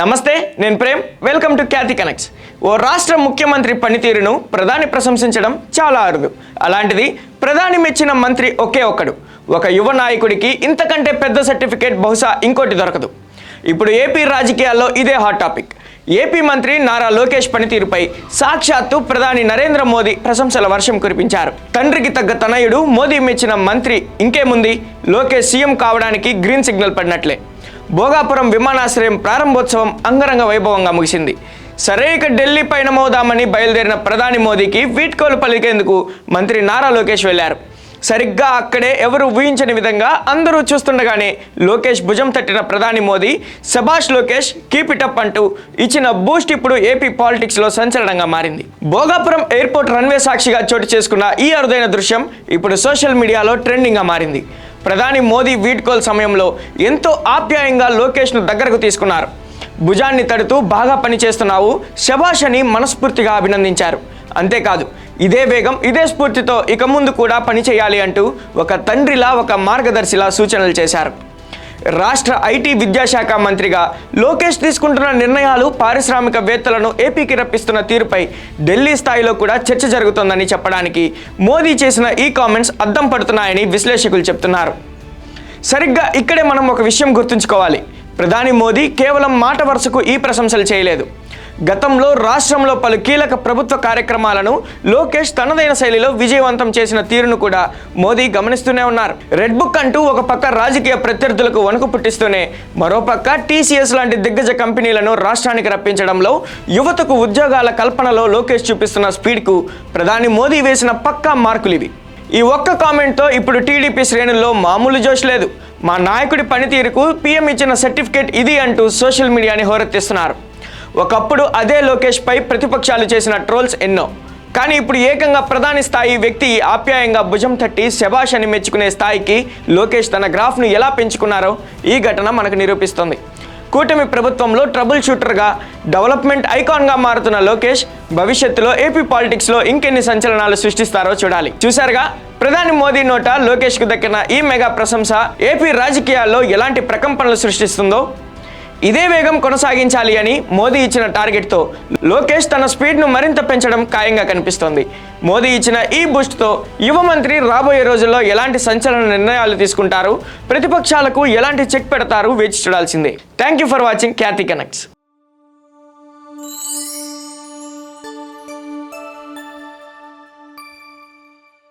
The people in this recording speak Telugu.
నమస్తే, నేను Prem. Welcome to Khyati connects. ఓ రాష్ట్ర ముఖ్యమంత్రి పనితీరును ప్రధాని ప్రశంసించడం చాలా అరుదు. అలాంటిది ప్రధాని మెచ్చిన మంత్రి ఒకే ఒక్కడు. ఒక యువ నాయకుడికి ఇంతకంటే పెద్ద సర్టిఫికేట్ బహుశా ఇంకోటి దొరకదు. ఇప్పుడు ఏపీ రాజకీయాల్లో ఇదే హాట్ టాపిక్. ఏపీ మంత్రి నారా లోకేష్ పనితీరుపై సాక్షాత్తు ప్రధాని నరేంద్ర మోదీ ప్రశంసల వర్షం కురిపించారు. తండ్రికి తగ్గ తనయుడు మోదీ మెచ్చిన మంత్రి ఇంకేముంది, లోకేష్ సీఎం కావడానికి గ్రీన్ సిగ్నల్ పడినట్లే. భోగాపురం విమానాశ్రయం ప్రారంభోత్సవం అంగరంగ వైభవంగా ముగిసింది. సరే, ఇక ఢిల్లీ పైన మోదామని బయలుదేరిన ప్రధాని మోదీకి వీడ్కోలు పలికేందుకు మంత్రి నారా లోకేష్ వెళ్లారు. సరిగ్గా అక్కడే ఎవరు ఊహించని విధంగా అందరూ చూస్తుండగానే లోకేష్ భుజం తట్టిన ప్రధాని మోదీ శభాష్ లోకేష్, కీప్ ఇట్ అప్ అంటూ ఇచ్చిన బూస్ట్ ఇప్పుడు ఏపీ పాలిటిక్స్లో సంచలనంగా మారింది. భోగాపురం ఎయిర్పోర్ట్ రన్వే సాక్షిగా చోటు చేసుకున్న ఈ అరుదైన దృశ్యం ఇప్పుడు సోషల్ మీడియాలో ట్రెండింగ్గా మారింది. ప్రధాని మోదీ వీడ్కోల్ సమయంలో ఎంతో ఆప్యాయంగా లోకేష్ను దగ్గరకు తీసుకున్నారు. భుజాన్ని తడుతూ బాగా పనిచేస్తున్నావు, శభాష్ అని మనస్ఫూర్తిగా అభినందించారు. అంతేకాదు, ఇదే వేగం, ఇదే స్ఫూర్తితో ఇక ముందు కూడా పనిచేయాలి అంటూ ఒక తండ్రిలా, ఒక మార్గదర్శిలా సూచనలు చేశారు. రాష్ట్ర ఐటీ విద్యాశాఖ మంత్రిగా లోకేష్ తీసుకుంటున్న నిర్ణయాలు పారిశ్రామికవేత్తలను ఏపీకి రప్పిస్తున్న తీరుపై ఢిల్లీ స్థాయిలో కూడా చర్చ జరుగుతోందని చెప్పడానికి మోదీ చేసిన ఈ కామెంట్స్ అద్దం పడుతున్నాయని విశ్లేషకులు చెప్తున్నారు. సరిగ్గా ఇక్కడే మనం ఒక విషయం గుర్తుంచుకోవాలి. ప్రధాని మోదీ కేవలం మాట వరుసకు ఈ ప్రశంసలు చేయలేదు. గతంలో రాష్ట్రంలో పలు కీలక ప్రభుత్వ కార్యక్రమాలను లోకేష్ తనదైన శైలిలో విజయవంతం చేసిన తీరును కూడా మోదీ గమనిస్తూనే ఉన్నారు. రెడ్ బుక్ అంటూ ఒక పక్క రాజకీయ ప్రత్యర్థులకు వణుకు పుట్టిస్తూనే మరోపక్క టీసీఎస్ లాంటి దిగ్గజ కంపెనీలను రాష్ట్రానికి రప్పించడంలో, యువతకు ఉద్యోగాల కల్పనలో లోకేష్ చూపిస్తున్న స్పీడ్కు ప్రధాని మోదీ వేసిన పక్కా మార్కులు ఇవి. ఈ ఒక్క కామెంట్తో ఇప్పుడు టీడీపీ శ్రేణుల్లో మామూలు జోష్ లేదు. మా నాయకుడి పనితీరుకు పీఎం ఇచ్చిన సర్టిఫికేట్ ఇది అంటూ సోషల్ మీడియాని హోరెత్తిస్తున్నారు. ఒకప్పుడు అదే లోకేష్ పై ప్రతిపక్షాలు చేసిన ట్రోల్స్ ఎన్నో. కానీ ఇప్పుడు ఏకంగా ప్రధాని స్థాయి వ్యక్తి ఆప్యాయంగా భుజం తట్టి శభాష్ అని మెచ్చుకునే స్థాయికి లోకేష్ తన గ్రాఫ్ను ఎలా పెంచుకున్నారో ఈ ఘటన మనకు నిరూపిస్తుంది. కూటమి ప్రభుత్వంలో ట్రబుల్ షూటర్గా, డెవలప్మెంట్ ఐకాన్గా మారుతున్న లోకేష్ భవిష్యత్తులో ఏపీ పాలిటిక్స్లో ఇంకెన్ని సంచలనాలు సృష్టిస్తారో చూడాలి. చూశారుగా, ప్రధాని మోదీ నోట లోకేష్కు దక్కిన ఈ మెగా ప్రశంస ఏపీ రాజకీయాల్లో ఎలాంటి ప్రకంపనలు సృష్టిస్తుందో. ఇదే వేగం కొనసాగించాలి అని మోదీ ఇచ్చిన టార్గెట్తో లోకేష్ తన స్పీడ్ను మరింత పెంచడం ఖాయంగా కనిపిస్తోంది. మోదీ ఇచ్చిన ఈ బూస్ట్తో యువ మంత్రి రాబోయే రోజుల్లో ఎలాంటి సంచలన నిర్ణయాలు తీసుకుంటారు, ప్రతిపక్షాలకు ఎలాంటి చెక్ పెడతారు, వేచి చూడాల్సిందే. Thank you for watching Khyati connects.